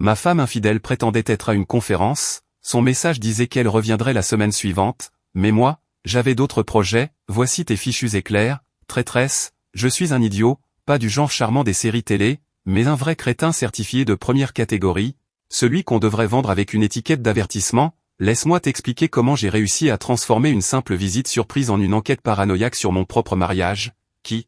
Ma femme infidèle prétendait être à une conférence, son message disait qu'elle reviendrait la semaine suivante, mais moi, j'avais d'autres projets, voici tes fichus éclairs, traîtresse, je suis un idiot, pas du genre charmant des séries télé, mais un vrai crétin certifié de première catégorie, celui qu'on devrait vendre avec une étiquette d'avertissement. Laisse-moi t'expliquer comment j'ai réussi à transformer une simple visite surprise en une enquête paranoïaque sur mon propre mariage, qui,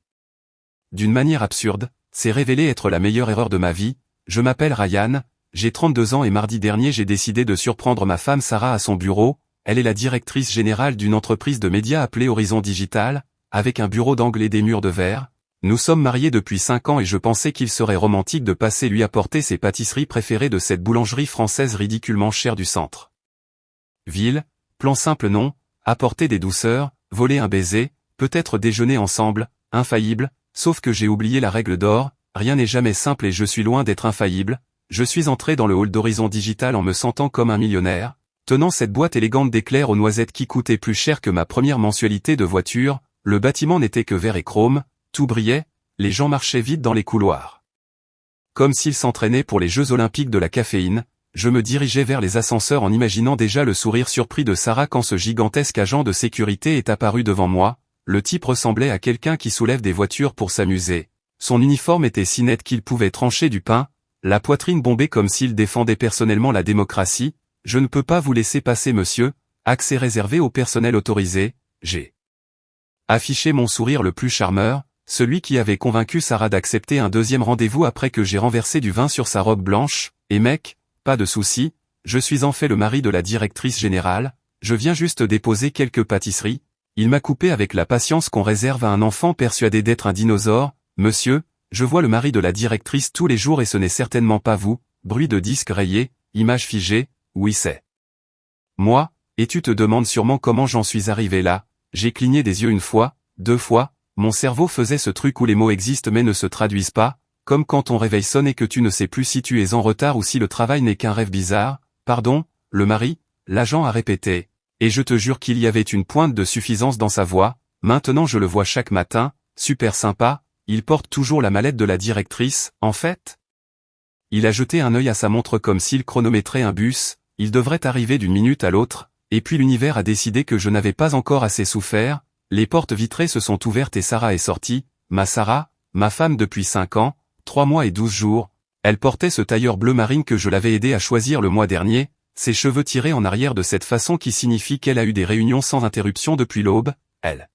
d'une manière absurde, s'est révélée être la meilleure erreur de ma vie. Je m'appelle Ryan, j'ai 32 ans et mardi dernier j'ai décidé de surprendre ma femme Sarah à son bureau. Elle est la directrice générale d'une entreprise de médias appelée Horizon Digital, avec un bureau d'angle et des murs de verre. Nous sommes mariés depuis 5 ans et je pensais qu'il serait romantique de passer lui apporter ses pâtisseries préférées de cette boulangerie française ridiculement chère du centre. Ville, plan simple non, apporter des douceurs, voler un baiser, peut-être déjeuner ensemble, infaillible, sauf que j'ai oublié la règle d'or, rien n'est jamais simple et je suis loin d'être infaillible. Je suis entré dans le hall d'Horizon Digital en me sentant comme un millionnaire, tenant cette boîte élégante d'éclairs aux noisettes qui coûtait plus cher que ma première mensualité de voiture. Le bâtiment n'était que verre et chrome, tout brillait, les gens marchaient vite dans les couloirs. Comme s'ils s'entraînaient pour les Jeux Olympiques de la caféine, je me dirigeais vers les ascenseurs en imaginant déjà le sourire surpris de Sarah quand ce gigantesque agent de sécurité est apparu devant moi. Le type ressemblait à quelqu'un qui soulève des voitures pour s'amuser. Son uniforme était si net qu'il pouvait trancher du pain, la poitrine bombée comme s'il défendait personnellement la démocratie. Je ne peux pas vous laisser passer monsieur, accès réservé au personnel autorisé. J'ai affiché mon sourire le plus charmeur, celui qui avait convaincu Sarah d'accepter un deuxième rendez-vous après que j'ai renversé du vin sur sa robe blanche. Et mec, pas de souci, je suis en fait le mari de la directrice générale, je viens juste déposer quelques pâtisseries. Il m'a coupé avec la patience qu'on réserve à un enfant persuadé d'être un dinosaure. Monsieur, je vois le mari de la directrice tous les jours et ce n'est certainement pas vous. Bruit de disque rayé, image figée, oui c'est moi, et tu te demandes sûrement comment j'en suis arrivé là. J'ai cligné des yeux une fois, 2 fois, mon cerveau faisait ce truc où les mots existent mais ne se traduisent pas, comme quand ton réveil sonne et que tu ne sais plus si tu es en retard ou si le travail n'est qu'un rêve bizarre. Pardon, le mari, l'agent a répété, et je te jure qu'il y avait une pointe de suffisance dans sa voix. Maintenant je le vois chaque matin, super sympa, il porte toujours la mallette de la directrice, en fait. Il a jeté un œil à sa montre comme s'il chronométrait un bus, il devrait arriver d'une minute à l'autre, et puis l'univers a décidé que je n'avais pas encore assez souffert. Les portes vitrées se sont ouvertes et Sarah est sortie, ma Sarah, ma femme depuis 5 ans, 3 mois et 12 jours, elle portait ce tailleur bleu marine que je l'avais aidé à choisir le mois dernier, ses cheveux tirés en arrière de cette façon qui signifie qu'elle a eu des réunions sans interruption depuis l'aube. Elle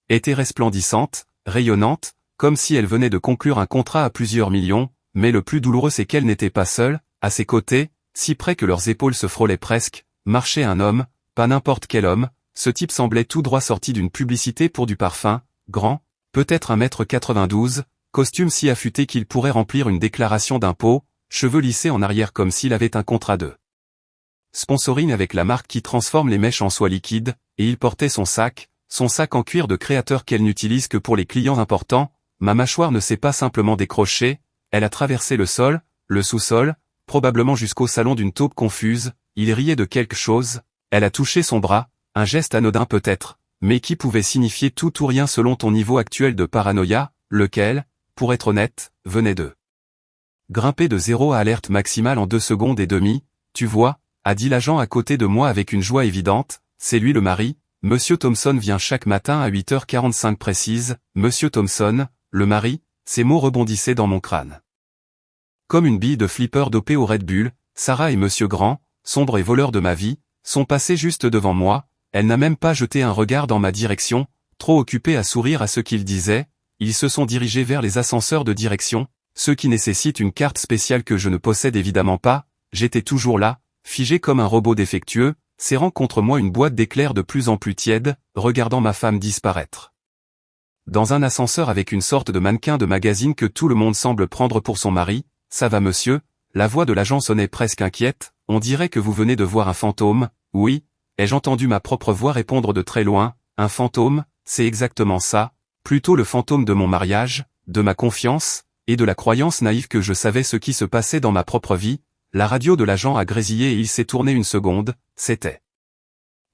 était resplendissante, rayonnante, comme si elle venait de conclure un contrat à plusieurs millions, mais le plus douloureux c'est qu'elle n'était pas seule, à ses côtés, si près que leurs épaules se frôlaient presque, marchait un homme, pas n'importe quel homme, ce type semblait tout droit sorti d'une publicité pour du parfum, grand, peut-être 1m92, costume si affûté qu'il pourrait remplir une déclaration d'impôt, cheveux lissés en arrière comme s'il avait un contrat de sponsoring avec la marque qui transforme les mèches en soie liquide, et il portait son sac en cuir de créateur qu'elle n'utilise que pour les clients importants. Ma mâchoire ne s'est pas simplement décrochée, elle a traversé le sol, le sous-sol, probablement jusqu'au salon d'une taupe confuse. Il riait de quelque chose, elle a touché son bras, un geste anodin peut-être, mais qui pouvait signifier tout ou rien selon ton niveau actuel de paranoïa, lequel, pour être honnête, venait de grimper de 0 à alerte maximale en 2 secondes et demie. Tu vois, a dit l'agent à côté de moi avec une joie évidente, c'est lui le mari. Monsieur Thompson vient chaque matin à 8h45 précise. Monsieur Thompson, le mari, ces mots rebondissaient dans mon crâne. Comme une bille de flipper dopée au Red Bull, Sarah et Monsieur Grand, sombre et voleur de ma vie, sont passés juste devant moi. Elle n'a même pas jeté un regard dans ma direction, trop occupée à sourire à ce qu'ils disaient. Ils se sont dirigés vers les ascenseurs de direction, ceux qui nécessitent une carte spéciale que je ne possède évidemment pas. J'étais toujours là, figé comme un robot défectueux, serrant contre moi une boîte d'éclairs de plus en plus tiède, regardant ma femme disparaître dans un ascenseur avec une sorte de mannequin de magazine que tout le monde semble prendre pour son mari. Ça va monsieur? La voix de l'agent sonnait presque inquiète. On dirait que vous venez de voir un fantôme. Oui, ai-je entendu ma propre voix répondre de très loin. Un fantôme, c'est exactement ça, plutôt le fantôme de mon mariage, de ma confiance, et de la croyance naïve que je savais ce qui se passait dans ma propre vie. La radio de l'agent a grésillé et il s'est tourné une seconde. C'était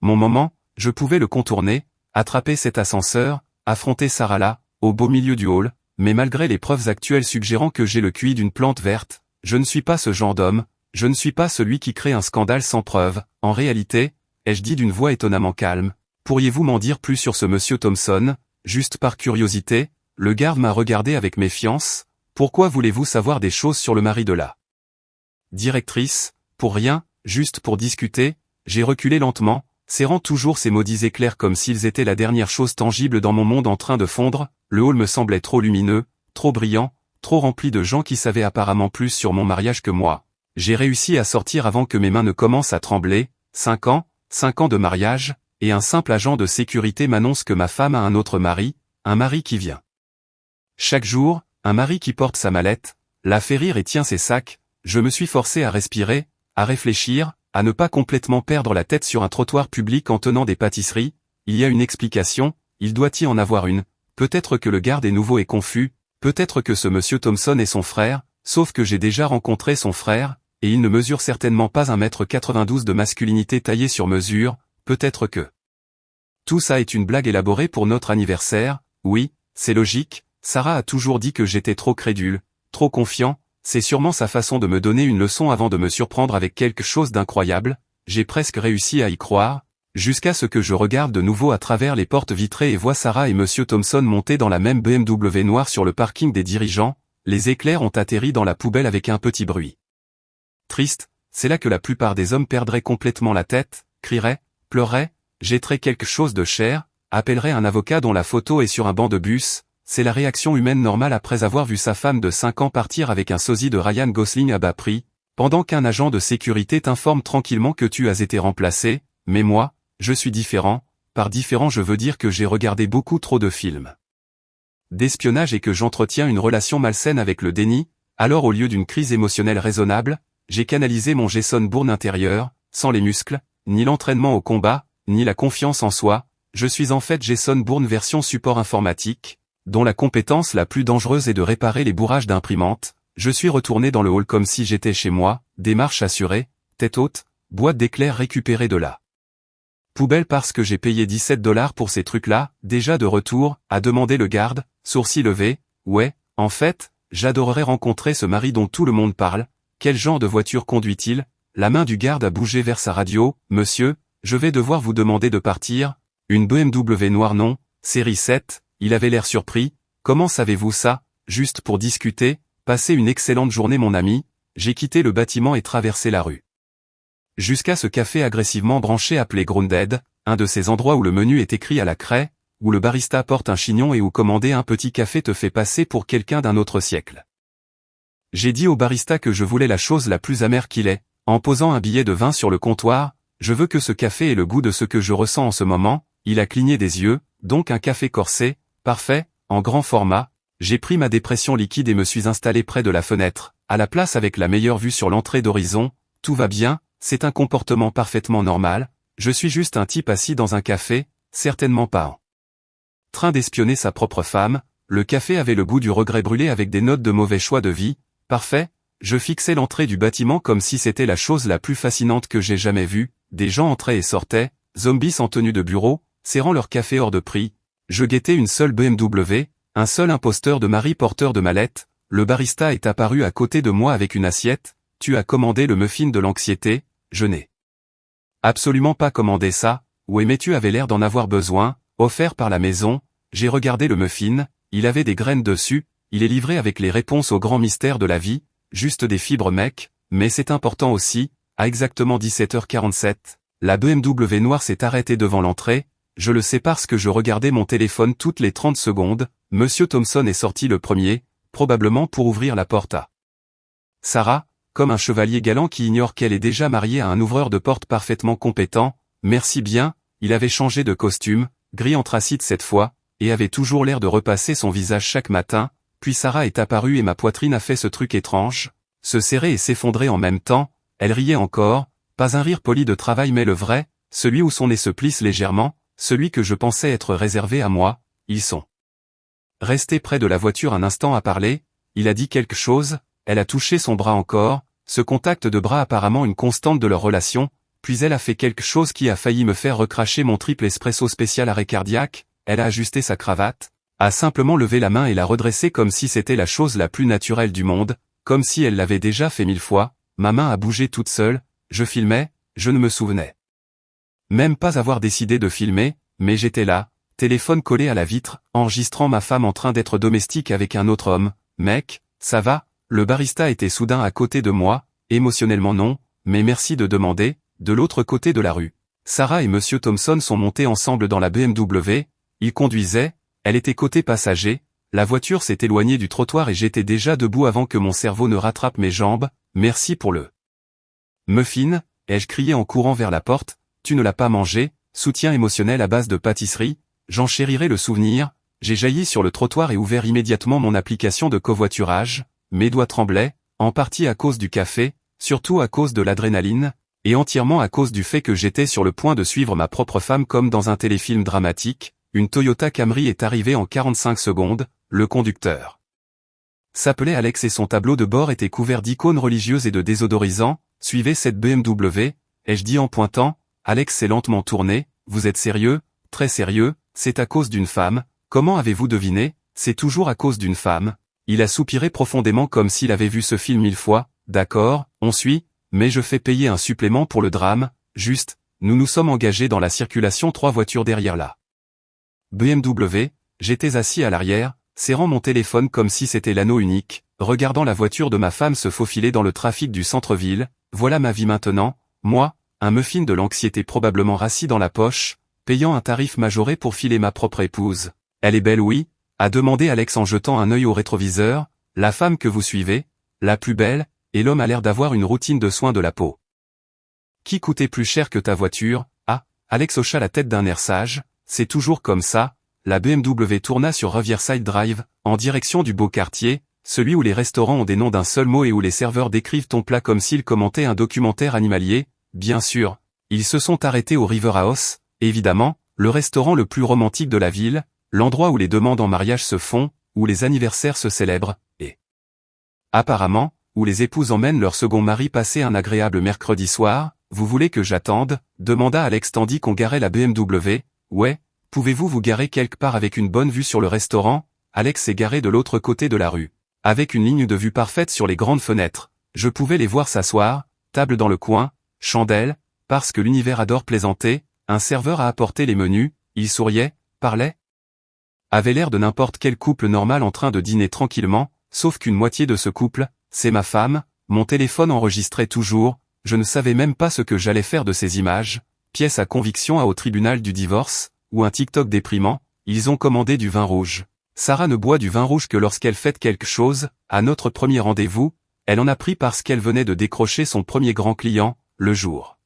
mon moment, je pouvais le contourner, attraper cet ascenseur, affronter Sarah là, au beau milieu du hall, mais malgré les preuves actuelles suggérant que j'ai le QI d'une plante verte, je ne suis pas ce genre d'homme, je ne suis pas celui qui crée un scandale sans preuve. En réalité, ai-je dit d'une voix étonnamment calme, pourriez-vous m'en dire plus sur ce monsieur Thompson, juste par curiosité? Le garde m'a regardé avec méfiance. Pourquoi voulez-vous savoir des choses sur le mari de la directrice? Pour rien, juste pour discuter. J'ai reculé lentement, serrant toujours ces maudits éclairs comme s'ils étaient la dernière chose tangible dans mon monde en train de fondre. Le hall me semblait trop lumineux, trop brillant, trop rempli de gens qui savaient apparemment plus sur mon mariage que moi. J'ai réussi à sortir avant que mes mains ne commencent à trembler. 5 ans de mariage, et un simple agent de sécurité m'annonce que ma femme a un autre mari, un mari qui vient chaque jour, un mari qui porte sa mallette, la fait rire et tient ses sacs. Je me suis forcé à respirer, à réfléchir, à ne pas complètement perdre la tête sur un trottoir public en tenant des pâtisseries. Il y a une explication, il doit y en avoir une. Peut-être que le garde est nouveau et confus, peut-être que ce monsieur Thompson est son frère, sauf que j'ai déjà rencontré son frère, et il ne mesure certainement pas 1,92 m de masculinité taillée sur mesure. Peut-être que tout ça est une blague élaborée pour notre anniversaire. Oui, c'est logique, Sarah a toujours dit que j'étais trop crédule, trop confiant. C'est sûrement sa façon de me donner une leçon avant de me surprendre avec quelque chose d'incroyable. J'ai presque réussi à y croire, jusqu'à ce que je regarde de nouveau à travers les portes vitrées et vois Sarah et monsieur Thompson monter dans la même BMW noire sur le parking des dirigeants. Les éclairs ont atterri dans la poubelle avec un petit bruit. Triste, c'est là que la plupart des hommes perdraient complètement la tête, crieraient, pleuraient, jetteraient quelque chose de cher, appelleraient un avocat dont la photo est sur un banc de bus. C'est la réaction humaine normale après avoir vu sa femme de 5 ans partir avec un sosie de Ryan Gosling à bas prix, pendant qu'un agent de sécurité t'informe tranquillement que tu as été remplacé. Mais moi, je suis différent. Par différent je veux dire que j'ai regardé beaucoup trop de films d'espionnage et que j'entretiens une relation malsaine avec le déni. Alors au lieu d'une crise émotionnelle raisonnable, j'ai canalisé mon Jason Bourne intérieur, sans les muscles, ni l'entraînement au combat, ni la confiance en soi. Je suis en fait Jason Bourne version support informatique, dont la compétence la plus dangereuse est de réparer les bourrages d'imprimantes. Je suis retourné dans le hall comme si j'étais chez moi, démarche assurée, tête haute, boîte d'éclairs récupérée de la poubelle parce que j'ai payé 17 $ pour ces trucs-là. Déjà de retour, a demandé le garde, sourcil levé. Ouais, en fait, j'adorerais rencontrer ce mari dont tout le monde parle. Quel genre de voiture conduit-il? La main du garde a bougé vers sa radio. Monsieur, je vais devoir vous demander de partir. Une BMW noire non, série 7. Il avait l'air surpris. Comment savez-vous ça? Juste pour discuter. Passez une excellente journée mon ami. J'ai quitté le bâtiment et traversé la rue. Jusqu'à ce café agressivement branché appelé Grounded, un de ces endroits où le menu est écrit à la craie, où le barista porte un chignon et où commander un petit café te fait passer pour quelqu'un d'un autre siècle. J'ai dit au barista que je voulais la chose la plus amère qu'il ait. En posant un billet de 20 sur le comptoir, je veux que ce café ait le goût de ce que je ressens en ce moment. Il a cligné des yeux, donc un café corsé. Parfait, en grand format. J'ai pris ma dépression liquide et me suis installé près de la fenêtre, à la place avec la meilleure vue sur l'entrée d'horizon. Tout va bien, c'est un comportement parfaitement normal. Je suis juste un type assis dans un café, certainement pas en train d'espionner sa propre femme. Le café avait le goût du regret brûlé avec des notes de mauvais choix de vie. Parfait, je fixais l'entrée du bâtiment comme si c'était la chose la plus fascinante que j'ai jamais vue. Des gens entraient et sortaient, zombies en tenue de bureau, serrant leur café hors de prix. Je guettais une seule BMW, un seul imposteur de mari porteur de mallette. Le barista est apparu à côté de moi avec une assiette. Tu as commandé le muffin de l'anxiété? Je n'ai absolument pas commandé ça. Oui mais tu avais l'air d'en avoir besoin, offert par la maison. J'ai regardé le muffin, il avait des graines dessus, il est livré avec les réponses aux grands mystères de la vie, juste des fibres mec, mais c'est important aussi. À exactement 17h47, la BMW noire s'est arrêtée devant l'entrée. Je le sais parce que je regardais mon téléphone toutes les 30 secondes, monsieur Thompson est sorti le premier, probablement pour ouvrir la porte à Sarah, comme un chevalier galant qui ignore qu'elle est déjà mariée à un ouvreur de porte parfaitement compétent. Merci bien, il avait changé de costume, gris anthracite cette fois, et avait toujours l'air de repasser son visage chaque matin. Puis Sarah est apparue et ma poitrine a fait ce truc étrange, se serrer et s'effondrer en même temps. Elle riait encore, pas un rire poli de travail mais le vrai, celui où son nez se plisse légèrement. Celui que je pensais être réservé à moi. Ils sont restés près de la voiture un instant à parler. Il a dit quelque chose, elle a touché son bras encore, ce contact de bras apparemment une constante de leur relation, puis elle a fait quelque chose qui a failli me faire recracher mon triple espresso spécial arrêt cardiaque. Elle a ajusté sa cravate, a simplement levé la main et l'a redressée comme si c'était la chose la plus naturelle du monde. comme si elle l'avait déjà fait 1000 fois, ma main a bougé toute seule, je filmais, je ne me souvenais même pas avoir décidé de filmer, mais j'étais là, téléphone collé à la vitre, enregistrant ma femme en train d'être domestique avec un autre homme. Mec, ça va? Le barista était soudain à côté de moi, émotionnellement non, mais merci de demander, de l'autre côté de la rue. Sarah et Monsieur Thompson sont montés ensemble dans la BMW, ils conduisaient, elle était côté passager, la voiture s'est éloignée du trottoir et j'étais déjà debout avant que mon cerveau ne rattrape mes jambes. Merci pour le muffin, ai-je crié en courant vers la porte. Tu ne l'as pas mangé, soutien émotionnel à base de pâtisserie, j'en chérirai le souvenir. J'ai jailli sur le trottoir et ouvert immédiatement mon application de covoiturage, mes doigts tremblaient, en partie à cause du café, surtout à cause de l'adrénaline, et entièrement à cause du fait que j'étais sur le point de suivre ma propre femme comme dans un téléfilm dramatique. Une Toyota Camry est arrivée en 45 secondes, le conducteur s'appelait Alex et son tableau de bord était couvert d'icônes religieuses et de désodorisants. Suivez cette BMW, ai-je dit en pointant. Alex s'est lentement tourné. Vous êtes sérieux? Très sérieux, c'est à cause d'une femme. Comment avez-vous deviné? C'est toujours à cause d'une femme. Il a soupiré profondément comme s'il avait vu ce film 1000 fois. D'accord, on suit, mais je fais payer un supplément pour le drame. Juste, nous nous sommes engagés dans la circulation 3 voitures derrière la BMW, j'étais assis à l'arrière, serrant mon téléphone comme si c'était l'anneau unique, regardant la voiture de ma femme se faufiler dans le trafic du centre-ville. Voilà ma vie maintenant, moi, un muffin de l'anxiété probablement rassis dans la poche, payant un tarif majoré pour filer ma propre épouse. Elle est belle oui, a demandé Alex en jetant un œil au rétroviseur, la femme que vous suivez, la plus belle, et l'homme a l'air d'avoir une routine de soins de la peau. Qui coûtait plus cher que ta voiture? Ah, Alex hocha la tête d'un air sage, c'est toujours comme ça. La BMW tourna sur Riverside Drive, en direction du beau quartier, celui où les restaurants ont des noms d'un seul mot et où les serveurs décrivent ton plat comme s'ils commentaient un documentaire animalier. Bien sûr, ils se sont arrêtés au River House, évidemment, le restaurant le plus romantique de la ville, l'endroit où les demandes en mariage se font, où les anniversaires se célèbrent, et apparemment, où les épouses emmènent leur second mari passer un agréable mercredi soir. Vous voulez que j'attende? Demanda Alex tandis qu'on garait la BMW. Ouais, pouvez-vous vous garer quelque part avec une bonne vue sur le restaurant? Alex s'est garé de l'autre côté de la rue. Avec une ligne de vue parfaite sur les grandes fenêtres, je pouvais les voir s'asseoir, table dans le coin, chandelle, parce que l'univers adore plaisanter, un serveur a apporté les menus, il souriait, parlait, avait l'air de n'importe quel couple normal en train de dîner tranquillement, sauf qu'une moitié de ce couple, c'est ma femme. Mon téléphone enregistrait toujours, je ne savais même pas ce que j'allais faire de ces images, pièce à conviction au tribunal du divorce, ou un TikTok déprimant. Ils ont commandé du vin rouge. Sarah ne boit du vin rouge que lorsqu'elle fête quelque chose. À notre premier rendez-vous, elle en a pris parce qu'elle venait de décrocher son premier grand client, le jour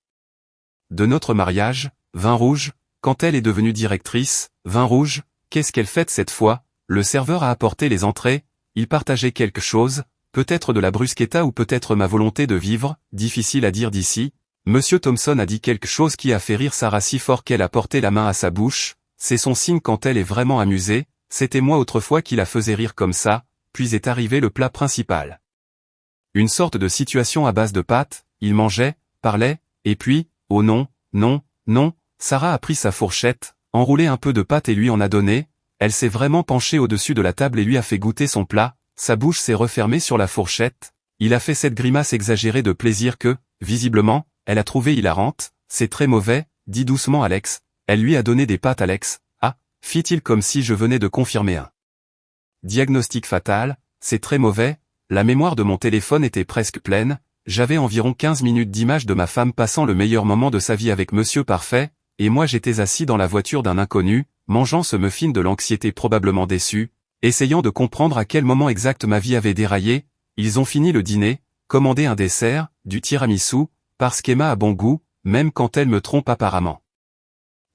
de notre mariage. Vin rouge, quand elle est devenue directrice, vin rouge, qu'est-ce qu'elle fête cette fois? Le serveur a apporté les entrées, il partageait quelque chose, peut-être de la bruschetta ou peut-être ma volonté de vivre, difficile à dire d'ici. Monsieur Thompson a dit quelque chose qui a fait rire Sarah si fort qu'elle a porté la main à sa bouche, c'est son signe quand elle est vraiment amusée. C'était moi autrefois qui la faisais rire comme ça, puis est arrivé le plat principal. Une sorte de situation à base de pâtes, il mangeait, parlait, et puis, oh non, non, non, Sarah a pris sa fourchette, enroulé un peu de pâte et lui en a donné, elle s'est vraiment penchée au-dessus de la table et lui a fait goûter son plat, sa bouche s'est refermée sur la fourchette, il a fait cette grimace exagérée de plaisir que, visiblement, elle a trouvé hilarante. C'est très mauvais, dit doucement Alex, elle lui a donné des pâtes Alex, ah, fit-il comme si je venais de confirmer un diagnostic fatal, c'est très mauvais, la mémoire de mon téléphone était presque pleine, j'avais environ 15 minutes d'images de ma femme passant le meilleur moment de sa vie avec Monsieur Parfait, et moi j'étais assis dans la voiture d'un inconnu, mangeant ce muffin de l'anxiété probablement déçu, essayant de comprendre à quel moment exact ma vie avait déraillé. Ils ont fini le dîner, commandé un dessert, du tiramisu, parce qu'Emma a bon goût, même quand elle me trompe apparemment.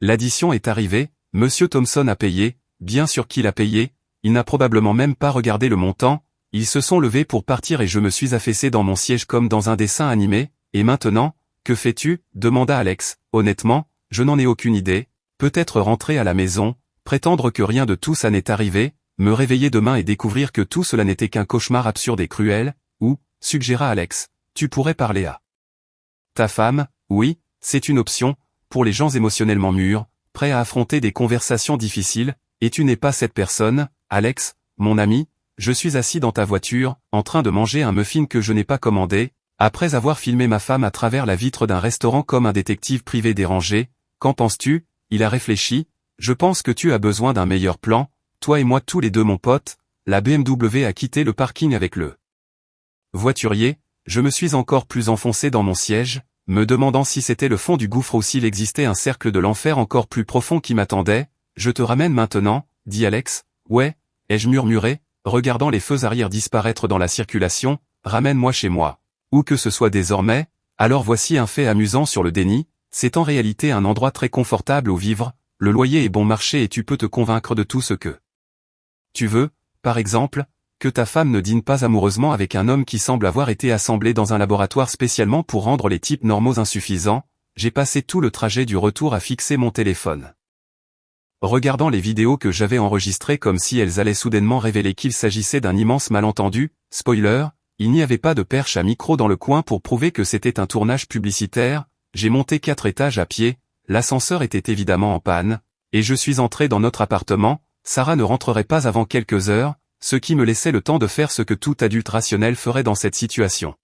L'addition est arrivée, Monsieur Thompson a payé, bien sûr qu'il a payé, il n'a probablement même pas regardé le montant, ils se sont levés pour partir et je me suis affaissé dans mon siège comme dans un dessin animé. Et maintenant, que fais-tu? Demanda Alex. Honnêtement, je n'en ai aucune idée, peut-être rentrer à la maison, prétendre que rien de tout ça n'est arrivé, me réveiller demain et découvrir que tout cela n'était qu'un cauchemar absurde et cruel, ou, suggéra Alex, tu pourrais parler à ta femme. Oui, c'est une option, pour les gens émotionnellement mûrs, prêts à affronter des conversations difficiles, et tu n'es pas cette personne, Alex, mon ami, je suis assis dans ta voiture, en train de manger un muffin que je n'ai pas commandé, après avoir filmé ma femme à travers la vitre d'un restaurant comme un détective privé dérangé. Qu'en penses-tu? Il a réfléchi. Je pense que tu as besoin d'un meilleur plan, toi et moi tous les deux mon pote. La BMW a quitté le parking avec le voiturier. Je me suis encore plus enfoncé dans mon siège, me demandant si c'était le fond du gouffre ou s'il existait un cercle de l'enfer encore plus profond qui m'attendait. Je te ramène maintenant, dit Alex. Ouais, ai-je murmuré, regardant les feux arrière disparaître dans la circulation, ramène-moi chez moi. Où que ce soit désormais, alors voici un fait amusant sur le déni, c'est en réalité un endroit très confortable où vivre, le loyer est bon marché et tu peux te convaincre de tout ce que tu veux, par exemple, que ta femme ne dîne pas amoureusement avec un homme qui semble avoir été assemblé dans un laboratoire spécialement pour rendre les types normaux insuffisants. J'ai passé tout le trajet du retour à fixer mon téléphone, regardant les vidéos que j'avais enregistrées comme si elles allaient soudainement révéler qu'il s'agissait d'un immense malentendu. Spoiler, il n'y avait pas de perche à micro dans le coin pour prouver que c'était un tournage publicitaire. J'ai monté 4 étages à pied, l'ascenseur était évidemment en panne, et je suis entré dans notre appartement. Sarah ne rentrerait pas avant quelques heures, ce qui me laissait le temps de faire ce que tout adulte rationnel ferait dans cette situation.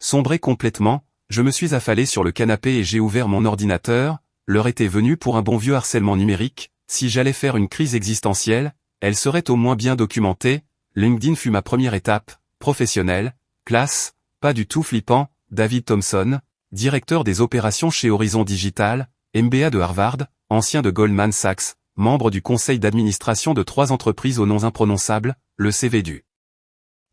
Sombré complètement, je me suis affalé sur le canapé et j'ai ouvert mon ordinateur. L'heure était venue pour un bon vieux harcèlement numérique. Si j'allais faire une crise existentielle, elle serait au moins bien documentée. LinkedIn fut ma première étape, professionnelle, classe, pas du tout flippant. David Thompson, directeur des opérations chez Horizon Digital, MBA de Harvard, ancien de Goldman Sachs, membre du conseil d'administration de 3 entreprises aux noms imprononçables. Le CV du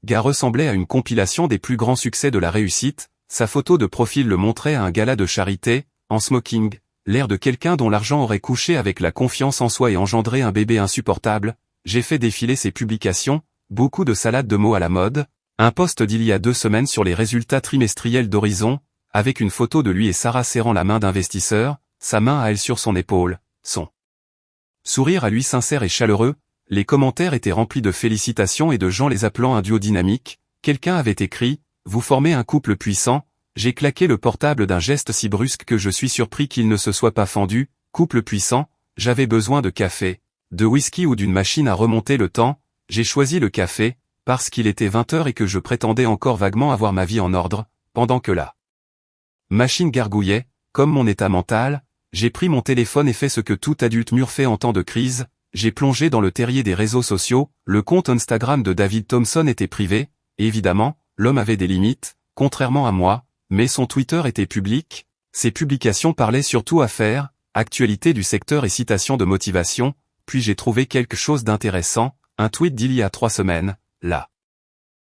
gars ressemblait à une compilation des plus grands succès de la réussite. Sa photo de profil le montrait à un gala de charité, en smoking, l'air de quelqu'un dont l'argent aurait couché avec la confiance en soi et engendré un bébé insupportable. J'ai fait défiler ses publications, beaucoup de salades de mots à la mode, un post d'il y a 2 semaines sur les résultats trimestriels d'Horizon, avec une photo de lui et Sarah serrant la main d'investisseur, sa main à elle sur son épaule, son sourire à lui sincère et chaleureux. Les commentaires étaient remplis de félicitations et de gens les appelant un duo dynamique. Quelqu'un avait écrit « Vous formez un couple puissant ». J'ai claqué le portable d'un geste si brusque que je suis surpris qu'il ne se soit pas fendu. Couple puissant, j'avais besoin de café, de whisky ou d'une machine à remonter le temps. J'ai choisi le café, parce qu'il était 20h et que je prétendais encore vaguement avoir ma vie en ordre, pendant que la machine gargouillait, comme mon état mental. J'ai pris mon téléphone et fait ce que tout adulte mûr fait en temps de crise. J'ai plongé dans le terrier des réseaux sociaux. Le compte Instagram de David Thompson était privé, et évidemment, l'homme avait des limites, contrairement à moi, mais son Twitter était public. Ses publications parlaient surtout affaires, actualité du secteur et citations de motivation. Puis j'ai trouvé quelque chose d'intéressant, un tweet d'il y a 3 semaines. La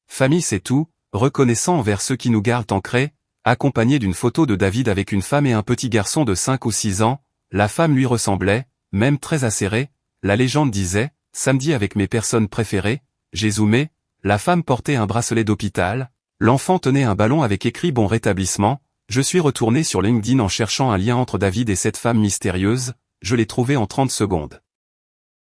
famille c'est tout, reconnaissant envers ceux qui nous gardent ancrés, accompagné d'une photo de David avec une femme et un petit garçon de 5 ou 6 ans. La femme lui ressemblait, même très acérée. La légende disait, samedi avec mes personnes préférées. J'ai zoomé, la femme portait un bracelet d'hôpital, l'enfant tenait un ballon avec écrit bon rétablissement. Je suis retourné sur LinkedIn en cherchant un lien entre David et cette femme mystérieuse. Je l'ai trouvé en 30 secondes.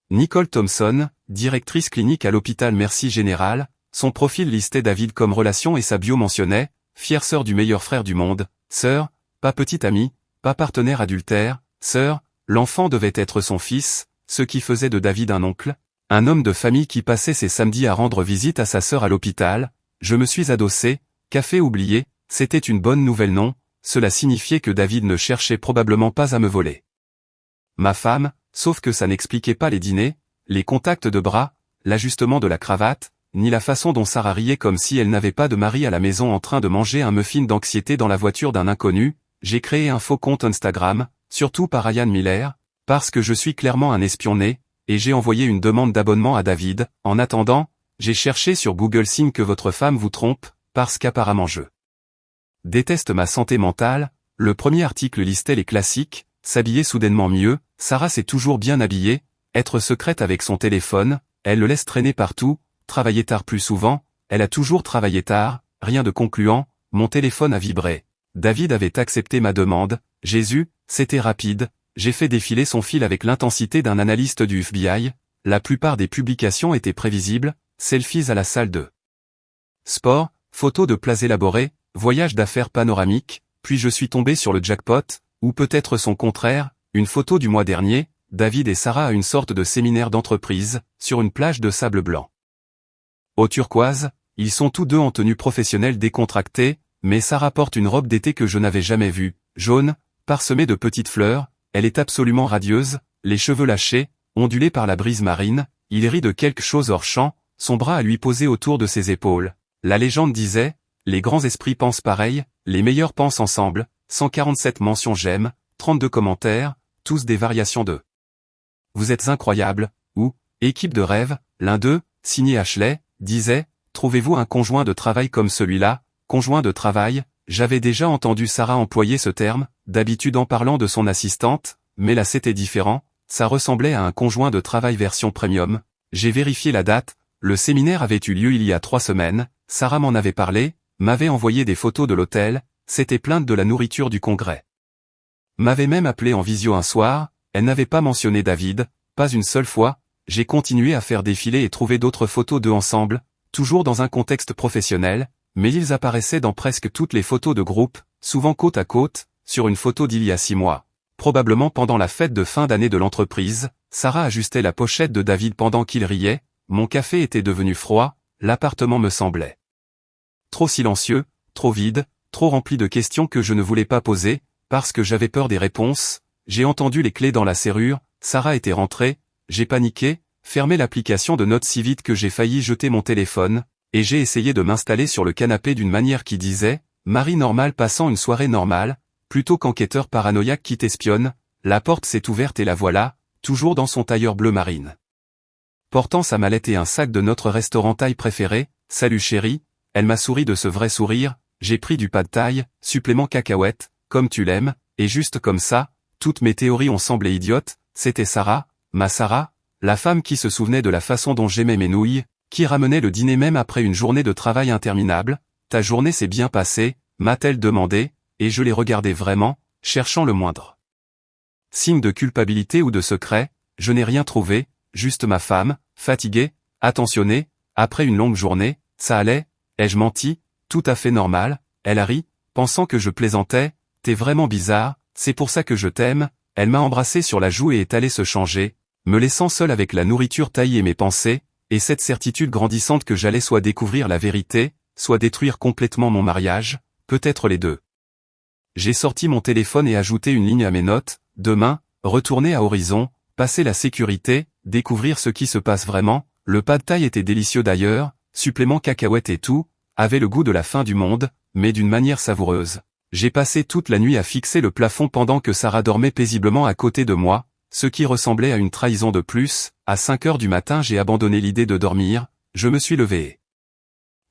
Nicole Thompson, directrice clinique à l'hôpital Merci Général. Son profil listait David comme relation et sa bio mentionnait fière sœur du meilleur frère du monde. Sœur, pas petite amie, pas partenaire adultère. Sœur, l'enfant devait être son fils, ce qui faisait de David un oncle, un homme de famille qui passait ses samedis à rendre visite à sa sœur à l'hôpital. Je me suis adossé, café oublié, c'était une bonne nouvelle non, cela signifiait que David ne cherchait probablement pas à me voler ma femme, sauf que ça n'expliquait pas les dîners, les contacts de bras, l'ajustement de la cravate, ni la façon dont Sarah riait comme si elle n'avait pas de mari à la maison en train de manger un muffin d'anxiété dans la voiture d'un inconnu. J'ai créé un faux compte Instagram, surtout par Ryan Miller, parce que je suis clairement un espion né, et j'ai envoyé une demande d'abonnement à David. En attendant, j'ai cherché sur Google signe que votre femme vous trompe, parce qu'apparemment je déteste ma santé mentale. Le premier article listait les classiques, s'habiller soudainement mieux, Sarah s'est toujours bien habillée, être secrète avec son téléphone, elle le laisse traîner partout, travailler tard plus souvent, elle a toujours travaillé tard, rien de concluant, mon téléphone a vibré. David avait accepté ma demande, Jésus, c'était rapide, j'ai fait défiler son fil avec l'intensité d'un analyste du FBI, la plupart des publications étaient prévisibles, selfies à la salle de sport, photos de plats élaborés, voyage d'affaires panoramiques, puis je suis tombé sur le jackpot, ou peut-être son contraire, une photo du mois dernier, David et Sarah à une sorte de séminaire d'entreprise, sur une plage de sable blanc. Au turquoise, ils sont tous deux en tenue professionnelle décontractée, mais Sarah porte une robe d'été que je n'avais jamais vue, jaune, parsemée de petites fleurs, elle est absolument radieuse, les cheveux lâchés, ondulés par la brise marine, il rit de quelque chose hors champ, son bras à lui posé autour de ses épaules. La légende disait, les grands esprits pensent pareil, les meilleurs pensent ensemble, 147 mentions j'aime, 32 commentaires, tous des variations de Vous êtes incroyable, ou, équipe de rêve, l'un d'eux, signé Ashley, disait, trouvez-vous un conjoint de travail comme celui-là, conjoint de travail, j'avais déjà entendu Sarah employer ce terme, d'habitude en parlant de son assistante, mais là c'était différent, ça ressemblait à un conjoint de travail version premium. J'ai vérifié la date, le séminaire avait eu lieu il y a 3 semaines, Sarah m'en avait parlé, m'avait envoyé des photos de l'hôtel, s'était plainte de la nourriture du congrès. M'avait même appelé en visio un soir, elle n'avait pas mentionné David, pas une seule fois, j'ai continué à faire défiler et trouver d'autres photos d'eux ensemble, toujours dans un contexte professionnel, mais ils apparaissaient dans presque toutes les photos de groupe, souvent côte à côte, sur une photo d'il y a 6 mois. Probablement pendant la fête de fin d'année de l'entreprise, Sarah ajustait la pochette de David pendant qu'il riait, mon café était devenu froid, l'appartement me semblait trop silencieux, trop vide, trop rempli de questions que je ne voulais pas poser, parce que j'avais peur des réponses, j'ai entendu les clés dans la serrure, Sarah était rentrée, j'ai paniqué, fermé l'application de notes si vite que j'ai failli jeter mon téléphone, et j'ai essayé de m'installer sur le canapé d'une manière qui disait, Marie normale passant une soirée normale, plutôt qu'enquêteur paranoïaque qui t'espionne, la porte s'est ouverte et la voilà, toujours dans son tailleur bleu marine. Portant sa mallette et un sac de notre restaurant thaï préféré, salut chérie, elle m'a souri de ce vrai sourire, j'ai pris du pad thaï, supplément cacahuète, comme tu l'aimes, et juste comme ça, toutes mes théories ont semblé idiotes, c'était Sarah, ma Sarah, la femme qui se souvenait de la façon dont j'aimais mes nouilles, qui ramenait le dîner même après une journée de travail interminable. Ta journée s'est bien passée, m'a-t-elle demandé, et je l'ai regardée vraiment, cherchant le moindre signe de culpabilité ou de secret, je n'ai rien trouvé, juste ma femme, fatiguée, attentionnée, après une longue journée, ça allait, ai-je menti, tout à fait normal, elle a ri, pensant que je plaisantais, t'es vraiment bizarre, c'est pour ça que je t'aime, elle m'a embrassé sur la joue et est allée se changer, me laissant seul avec la nourriture taillée et mes pensées, et cette certitude grandissante que j'allais soit découvrir la vérité, soit détruire complètement mon mariage, peut-être les deux. J'ai sorti mon téléphone et ajouté une ligne à mes notes, demain, retourner à Horizon, passer la sécurité, découvrir ce qui se passe vraiment, le pad thaï était délicieux d'ailleurs, supplément cacahuète et tout, avait le goût de la fin du monde, mais d'une manière savoureuse. J'ai passé toute la nuit à fixer le plafond pendant que Sarah dormait paisiblement à côté de moi, ce qui ressemblait à une trahison de plus. À 5 heures du matin j'ai abandonné l'idée de dormir, je me suis levé et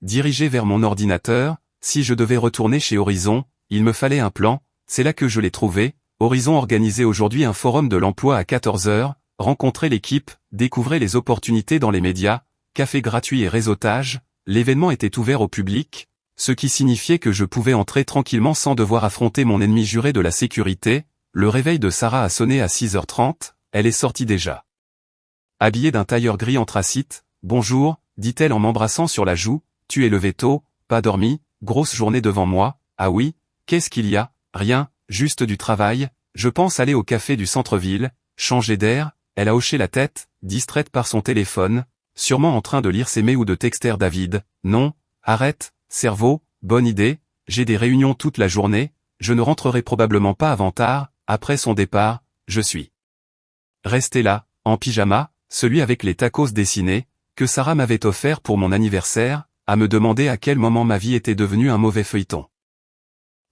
dirigé vers mon ordinateur. Si je devais retourner chez Horizon, il me fallait un plan, c'est là que je l'ai trouvé. Horizon organisait aujourd'hui un forum de l'emploi à 14 heures, rencontrer l'équipe, découvrir les opportunités dans les médias, café gratuit et réseautage, l'événement était ouvert au public, ce qui signifiait que je pouvais entrer tranquillement sans devoir affronter mon ennemi juré de la sécurité. Le réveil de Sarah a sonné à 6h30, elle est sortie déjà. Habillée d'un tailleur gris anthracite, bonjour, dit-elle en m'embrassant sur la joue, tu es levé tôt, pas dormi, grosse journée devant moi, ah oui, qu'est-ce qu'il y a, rien, juste du travail, je pense aller au café du centre-ville, changer d'air, elle a hoché la tête, distraite par son téléphone, sûrement en train de lire ses mails ou de texter David, non, arrête, cerveau, bonne idée, j'ai des réunions toute la journée, je ne rentrerai probablement pas avant tard, après son départ, je suis resté là, en pyjama, celui avec les tacos dessinés, que Sarah m'avait offert pour mon anniversaire, à me demander à quel moment ma vie était devenue un mauvais feuilleton.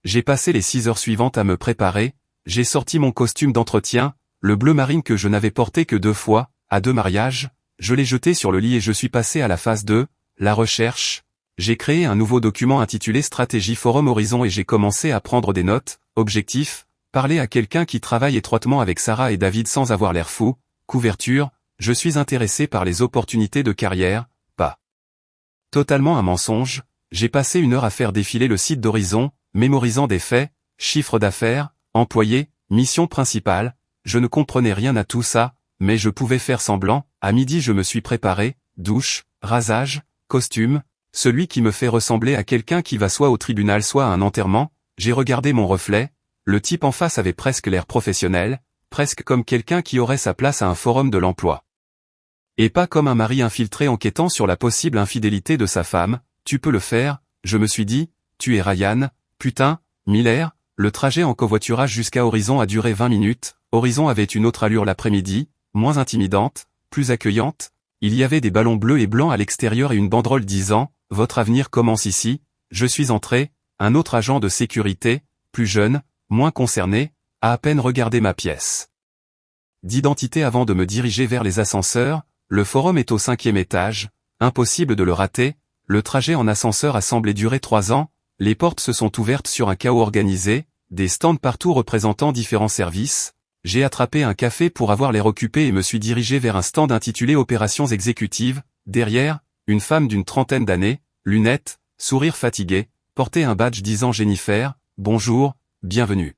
J'ai passé les 6 heures suivantes à me préparer, j'ai sorti mon costume d'entretien, le bleu marine que je n'avais porté que 2 fois, à 2 mariages, je l'ai jeté sur le lit et je suis passé à la phase 2, la recherche. J'ai créé un nouveau document intitulé Stratégie Forum Horizon et j'ai commencé à prendre des notes, objectif, parler à quelqu'un qui travaille étroitement avec Sarah et David sans avoir l'air fou, couverture, je suis intéressé par les opportunités de carrière, pas totalement un mensonge, j'ai passé 1 heure à faire défiler le site d'Horizon, mémorisant des faits, chiffre d'affaires, employés, mission principale, je ne comprenais rien à tout ça, mais je pouvais faire semblant. À midi je me suis préparé, douche, rasage, costume, celui qui me fait ressembler à quelqu'un qui va soit au tribunal soit à un enterrement, j'ai regardé mon reflet, le type en face avait presque l'air professionnel, presque comme quelqu'un qui aurait sa place à un forum de l'emploi. Et pas comme un mari infiltré enquêtant sur la possible infidélité de sa femme. Tu peux le faire, je me suis dit. Tu es Ryan, putain, Miller. Le trajet en covoiturage jusqu'à Horizon a duré 20 minutes. Horizon avait une autre allure l'après-midi, moins intimidante, plus accueillante. Il y avait des ballons bleus et blancs à l'extérieur et une banderole disant « Votre avenir commence ici ». Je suis entré, un autre agent de sécurité, plus jeune, moins concerné, a à peine regardé ma pièce d'identité avant de me diriger vers les ascenseurs. Le forum est au 5e étage, impossible de le rater. Le trajet en ascenseur a semblé durer 3 ans. Les portes se sont ouvertes sur un chaos organisé, des stands partout représentant différents services. J'ai attrapé un café pour avoir l'air occupé et me suis dirigé vers un stand intitulé Opérations exécutives. Derrière, une femme d'une trentaine d'années, lunettes, sourire fatigué, portait un badge disant Jennifer, bonjour, bienvenue.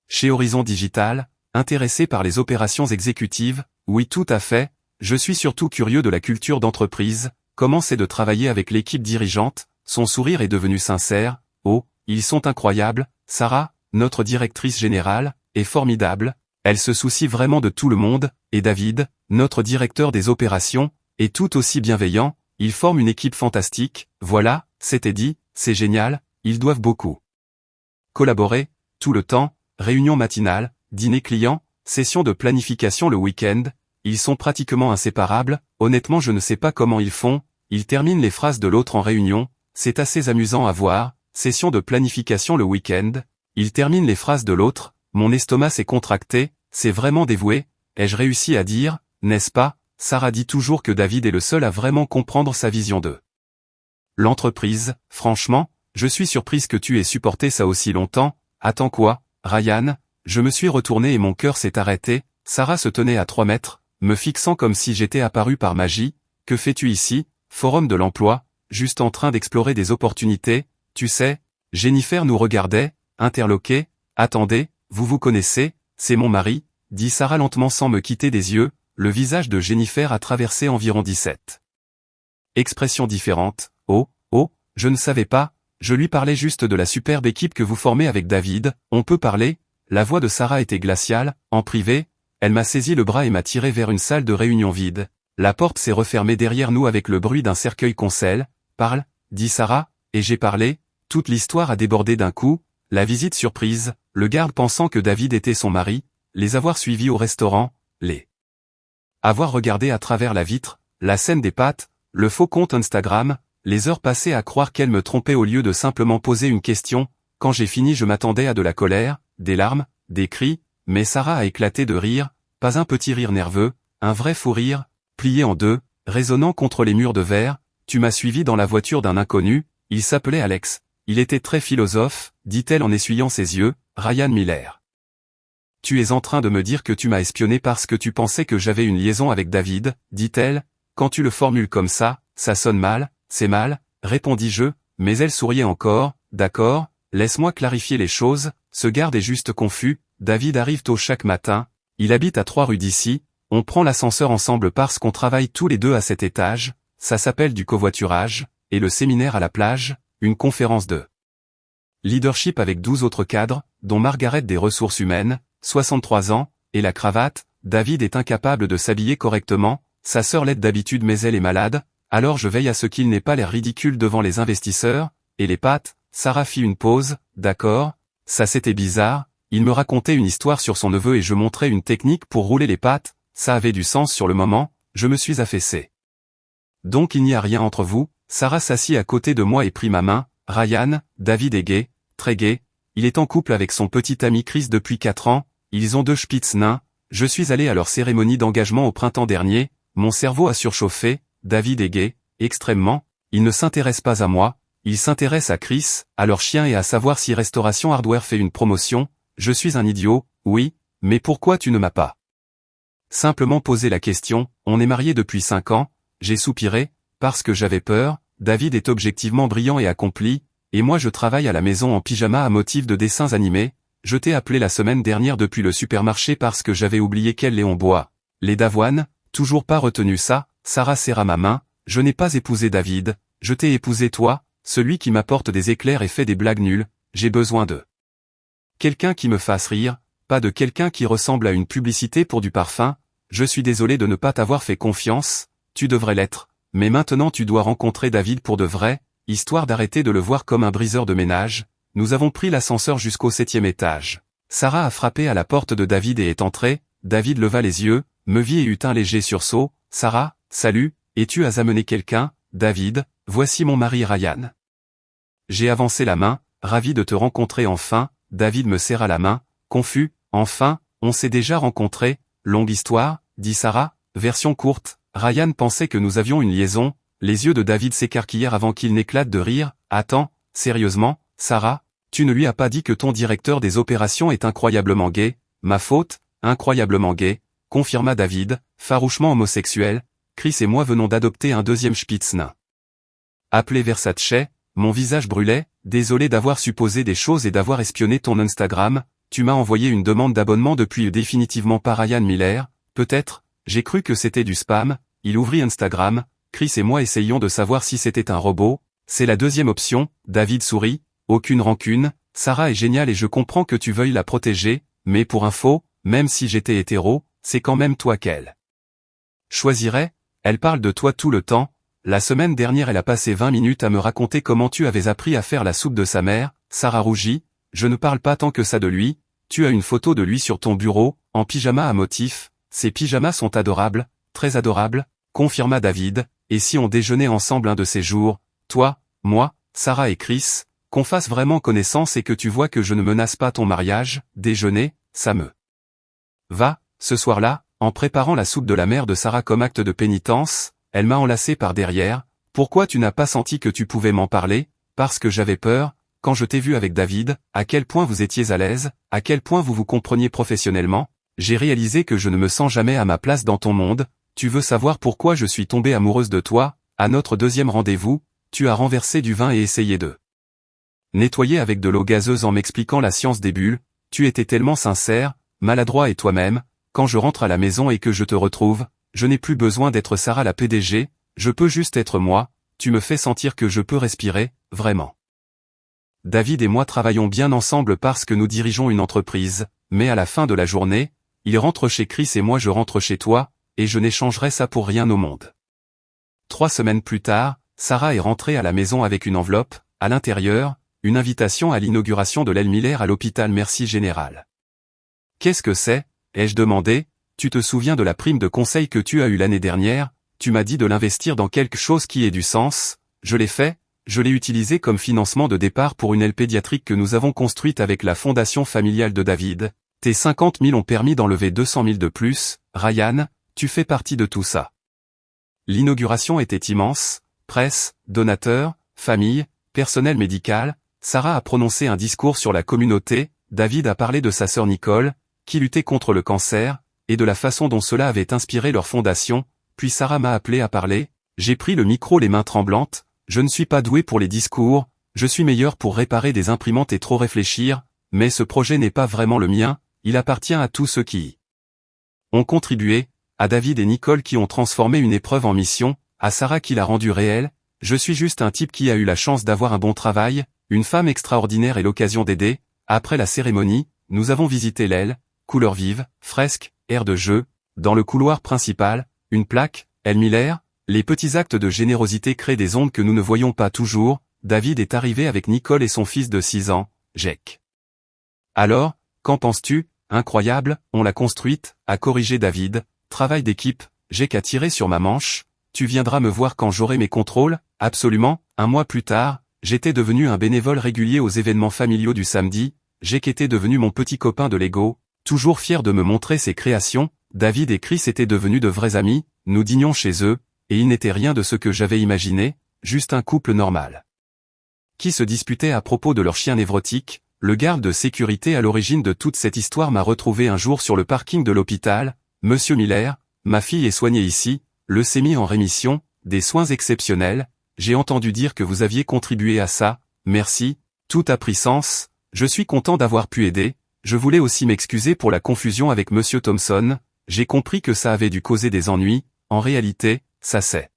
Chez Horizon Digital, intéressé par les opérations exécutives, oui tout à fait, je suis surtout curieux de la culture d'entreprise, comment c'est de travailler avec l'équipe dirigeante. Son sourire est devenu sincère. Oh, ils sont incroyables. Sarah, notre directrice générale, est formidable. Elle se soucie vraiment de tout le monde, et David, notre directeur des opérations, est tout aussi bienveillant. Ils forment une équipe fantastique. Voilà, c'était dit, c'est génial, ils doivent beaucoup collaborer, tout le temps, réunions matinales, dîner clients, sessions de planification le week-end. Ils sont pratiquement inséparables. Honnêtement je ne sais pas comment ils font. Ils terminent les phrases de l'autre en réunion. C'est assez amusant à voir. Session de planification le week-end. Il termine les phrases de l'autre. Mon estomac s'est contracté. C'est vraiment dévoué. Ai-je réussi à dire, n'est-ce pas? Sarah dit toujours que David est le seul à vraiment comprendre sa vision de l'entreprise. Franchement, je suis surprise que tu aies supporté ça aussi longtemps. Attends quoi, Ryan? Je me suis retourné et mon cœur s'est arrêté. Sarah se tenait à 3 mètres, me fixant comme si j'étais apparu par magie. Que fais-tu ici? Forum de l'emploi, juste en train d'explorer des opportunités, tu sais. Jennifer nous regardait, interloquée. Attendez, vous vous connaissez? C'est mon mari, dit Sarah lentement sans me quitter des yeux. Le visage de Jennifer a traversé environ 17 expressions différentes. Oh, je ne savais pas, je lui parlais juste de la superbe équipe que vous formez avec David. On peut parler? La voix de Sarah était glaciale. En privé, elle m'a saisi le bras et m'a tiré vers une salle de réunion vide. La porte s'est refermée derrière nous avec le bruit d'un cercueil qu'on scelle. Parle, dit Sarah, et j'ai parlé. Toute l'histoire a débordé d'un coup. La visite surprise, le garde pensant que David était son mari, les avoir suivis au restaurant, les avoir regardés à travers la vitre, la scène des pâtes, le faux compte Instagram, les heures passées à croire qu'elle me trompait au lieu de simplement poser une question. Quand j'ai fini je m'attendais à de la colère, des larmes, des cris, mais Sarah a éclaté de rire, pas un petit rire nerveux, un vrai fou rire, plié en deux, résonnant contre les murs de verre. Tu m'as suivi dans la voiture d'un inconnu, il s'appelait Alex, il était très philosophe, dit-elle en essuyant ses yeux. Ryan Miller. Tu es en train de me dire que tu m'as espionné parce que tu pensais que j'avais une liaison avec David, dit-elle. Quand tu le formules comme ça sonne mal, c'est mal, répondis-je, mais elle souriait encore. D'accord, laisse-moi clarifier les choses. Ce garde est juste confus. David arrive tôt chaque matin, il habite à 3 rues d'ici, on prend l'ascenseur ensemble parce qu'on travaille tous les deux à cet étage, ça s'appelle du covoiturage, et le séminaire à la plage, une conférence de leadership avec 12 autres cadres, dont Margaret des ressources humaines, 63 ans, et la cravate. David est incapable de s'habiller correctement, sa sœur l'aide d'habitude mais elle est malade, alors je veille à ce qu'il n'ait pas l'air ridicule devant les investisseurs. Et les pâtes? Sarah fit une pause. D'accord, ça c'était bizarre, il me racontait une histoire sur son neveu et je montrais une technique pour rouler les pâtes, ça avait du sens sur le moment, je me suis affaissé. Donc il n'y a rien entre vous? Sarah s'assit à côté de moi et prit ma main. Ryan, David est gay, très gay, il est en couple avec son petit ami Chris depuis 4 ans, ils ont 2 spitz nains, je suis allé à leur cérémonie d'engagement au printemps dernier, mon cerveau a surchauffé. David est gay, extrêmement, il ne s'intéresse pas à moi, il s'intéresse à Chris, à leur chien et à savoir si Restauration Hardware fait une promotion. Je suis un idiot, oui, mais pourquoi tu ne m'as pas simplement posé la question? On est mariés depuis 5 ans, j'ai soupiré, parce que j'avais peur. David est objectivement brillant et accompli, et moi je travaille à la maison en pyjama à motif de dessins animés. Je t'ai appelé la semaine dernière depuis le supermarché parce que j'avais oublié quel lait on boit. Lait d'avoine? Toujours pas retenu ça? Sarah serra ma main. Je n'ai pas épousé David, je t'ai épousé toi, celui qui m'apporte des éclairs et fait des blagues nulles. J'ai besoin de quelqu'un qui me fasse rire, pas de quelqu'un qui ressemble à une publicité pour du parfum. je suis désolé de ne pas t'avoir fait confiance, tu devrais l'être, mais maintenant tu dois rencontrer David pour de vrai, histoire d'arrêter de le voir comme un briseur de ménage. Nous avons pris l'ascenseur jusqu'au 7e étage. Sarah a frappé à la porte de David et est entrée. David leva les yeux, me vit et eut un léger sursaut. Sarah, salut, et tu as amené quelqu'un, David, voici mon mari Ryan. J'ai avancé la main, ravi de te rencontrer enfin. David me serra la main, confus. Enfin, on s'est déjà rencontrés. Longue histoire, dit Sarah, version courte. Ryan pensait que nous avions une liaison. Les yeux de David s'écarquillèrent avant qu'il n'éclate de rire. Attends, sérieusement, Sarah, tu ne lui as pas dit que ton directeur des opérations est incroyablement gay? Ma faute, incroyablement gay, confirma David, farouchement homosexuel. Chris et moi venons d'adopter un deuxième Spitz nain. Appelé Versace, mon visage brûlait, désolé d'avoir supposé des choses et d'avoir espionné ton Instagram. Tu m'as envoyé une demande d'abonnement depuis définitivement par Ryan Miller, peut-être, j'ai cru que c'était du spam. Il ouvrit Instagram, Chris et moi essayions de savoir si c'était un robot. C'est la deuxième option. David sourit, aucune rancune, Sarah est géniale et je comprends que tu veuilles la protéger, mais pour info, même si j'étais hétéro, c'est quand même toi qu'elle choisirait. Elle parle de toi tout le temps. La semaine dernière elle a passé 20 minutes à me raconter comment tu avais appris à faire la soupe de sa mère. Sarah rougit, je ne parle pas tant que ça de lui. Tu as une photo de lui sur ton bureau, en pyjama à motif. Ces pyjamas sont adorables, très adorables, confirma David. Et si on déjeunait ensemble un de ces jours, toi, moi, Sarah et Chris, qu'on fasse vraiment connaissance et que tu vois que je ne menace pas ton mariage? Déjeuner, ça me va. Ce soir-là, en préparant la soupe de la mère de Sarah comme acte de pénitence, elle m'a enlacé par derrière. Pourquoi tu n'as pas senti que tu pouvais m'en parler? Parce que j'avais peur. Quand je t'ai vu avec David, à quel point vous étiez à l'aise, à quel point vous vous compreniez professionnellement, j'ai réalisé que je ne me sens jamais à ma place dans ton monde. Tu veux savoir pourquoi je suis tombée amoureuse de toi? À notre deuxième rendez-vous, tu as renversé du vin et essayé de nettoyer avec de l'eau gazeuse en m'expliquant la science des bulles. Tu étais tellement sincère, maladroit et toi-même. Quand je rentre à la maison et que je te retrouve, je n'ai plus besoin d'être Sarah la PDG, je peux juste être moi. Tu me fais sentir que je peux respirer, vraiment. David et moi travaillons bien ensemble parce que nous dirigeons une entreprise, mais à la fin de la journée, il rentre chez Chris et moi je rentre chez toi, et je n'échangerai ça pour rien au monde. 3 semaines plus tard, Sarah est rentrée à la maison avec une enveloppe, à l'intérieur, une invitation à l'inauguration de l'aile Miller à l'hôpital Merci Général. Qu'est-ce que c'est? Ai-je demandé. Tu te souviens de la prime de conseil que tu as eue l'année dernière? Tu m'as dit de l'investir dans quelque chose qui ait du sens. Je l'ai fait, je l'ai utilisé comme financement de départ pour une aile pédiatrique que nous avons construite avec la fondation familiale de David. Tes 50 000 ont permis d'enlever 200 000 de plus. Ryan, tu fais partie de tout ça. L'inauguration était immense. Presse, donateurs, famille, personnel médical. Sarah a prononcé un discours sur la communauté. David a parlé de sa sœur Nicole, qui luttait contre le cancer, et de la façon dont cela avait inspiré leur fondation. Puis Sarah m'a appelé à parler. J'ai pris le micro les mains tremblantes. Je ne suis pas doué pour les discours, je suis meilleur pour réparer des imprimantes et trop réfléchir, mais ce projet n'est pas vraiment le mien, il appartient à tous ceux qui y ont contribué, à David et Nicole qui ont transformé une épreuve en mission, à Sarah qui l'a rendue réelle. Je suis juste un type qui a eu la chance d'avoir un bon travail, une femme extraordinaire et l'occasion d'aider. Après la cérémonie, nous avons visité l'aile, couleurs vives, fresques, air de jeu. Dans le couloir principal, une plaque, L. Miller. Les petits actes de générosité créent des ondes que nous ne voyons pas toujours. David est arrivé avec Nicole et son fils de 6 ans, Jake. Alors, qu'en penses-tu? Incroyable, on l'a construite, a corrigé David. Travail d'équipe, Jake a tiré sur ma manche. Tu viendras me voir quand j'aurai mes contrôles? Absolument. 1 mois plus tard, j'étais devenu un bénévole régulier aux événements familiaux du samedi. Jake était devenu mon petit copain de Lego, toujours fier de me montrer ses créations. David et Chris étaient devenus de vrais amis, nous dînions chez eux, et il n'était rien de ce que j'avais imaginé, juste un couple normal qui se disputait à propos de leur chien névrotique. Le garde de sécurité à l'origine de toute cette histoire m'a retrouvé un jour sur le parking de l'hôpital. Monsieur Miller, ma fille est soignée ici, leucémie en rémission, des soins exceptionnels. J'ai entendu dire que vous aviez contribué à ça. Merci, tout a pris sens. Je suis content d'avoir pu aider. Je voulais aussi m'excuser pour la confusion avec Monsieur Thompson. J'ai compris que ça avait dû causer des ennuis. En réalité, ça s'est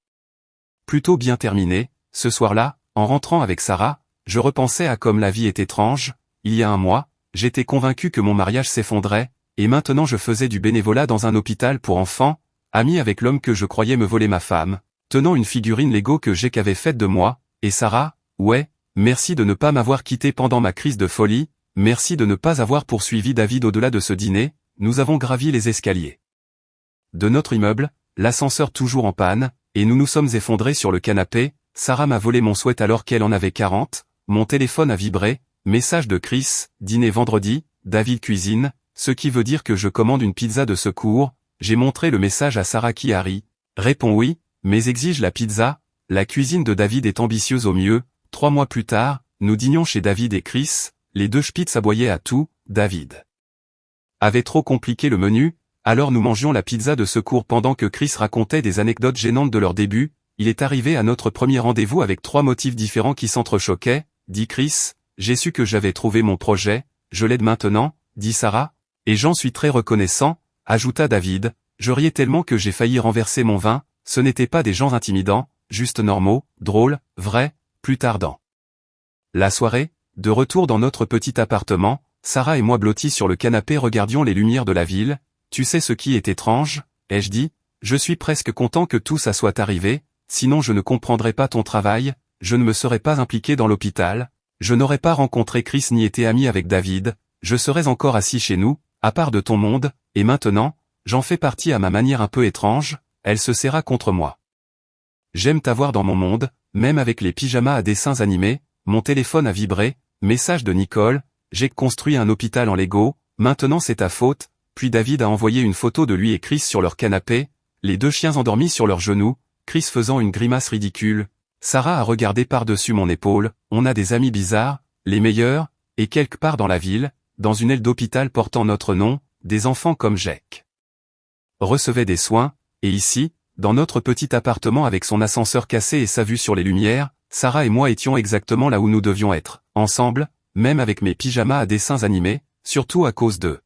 plutôt bien terminé. Ce soir-là, en rentrant avec Sarah, je repensais à comme la vie est étrange. Il y a 1 mois, j'étais convaincu que mon mariage s'effondrait. et maintenant je faisais du bénévolat dans un hôpital pour enfants, ami avec l'homme que je croyais me voler ma femme, tenant une figurine Lego que Jake avait faite de moi, et Sarah, ouais, merci de ne pas m'avoir quitté pendant ma crise de folie, merci de ne pas avoir poursuivi David au-delà de ce dîner, nous avons gravi les escaliers de notre immeuble, l'ascenseur toujours en panne, et nous nous sommes effondrés sur le canapé. Sarah m'a volé mon sweat alors qu'elle en avait 40, mon téléphone a vibré, message de Chris, dîner vendredi, David cuisine, ce qui veut dire que je commande une pizza de secours. J'ai montré le message à Sarah qui a ri, répond oui, mais exige la pizza. La cuisine de David est ambitieuse au mieux. 3 mois plus tard, nous dînions chez David et Chris, les deux spitz aboyaient à tout. David avait trop compliqué le menu, alors nous mangions la pizza de secours pendant que Chris racontait des anecdotes gênantes de leur début. Il est arrivé à notre premier rendez-vous avec 3 motifs différents qui s'entrechoquaient, dit Chris. J'ai su que j'avais trouvé mon projet, je l'aide maintenant, dit Sarah, et j'en suis très reconnaissant, ajouta David. Je riais tellement que j'ai failli renverser mon vin. Ce n'étaient pas des gens intimidants, juste normaux, drôles, vrais. Plus tard dans la soirée, de retour dans notre petit appartement, Sarah et moi blottis sur le canapé regardions les lumières de la ville. Tu sais ce qui est étrange, ai-je dit, je suis presque content que tout ça soit arrivé, sinon je ne comprendrais pas ton travail, je ne me serais pas impliqué dans l'hôpital, je n'aurais pas rencontré Chris ni été ami avec David, je serais encore assis chez nous, à part de ton monde, et maintenant, j'en fais partie à ma manière un peu étrange. Elle se serra contre moi. J'aime t'avoir dans mon monde, même avec les pyjamas à dessins animés. Mon téléphone a vibré, message de Nicole, j'ai construit un hôpital en Lego, maintenant c'est ta faute. Puis David a envoyé une photo de lui et Chris sur leur canapé, les deux chiens endormis sur leurs genoux, Chris faisant une grimace ridicule. Sarah a regardé par-dessus mon épaule, on a des amis bizarres, les meilleurs, et quelque part dans la ville, dans une aile d'hôpital portant notre nom, des enfants comme Jake recevaient des soins, et ici, dans notre petit appartement avec son ascenseur cassé et sa vue sur les lumières, Sarah et moi étions exactement là où nous devions être, ensemble, même avec mes pyjamas à dessins animés, surtout à cause d'eux.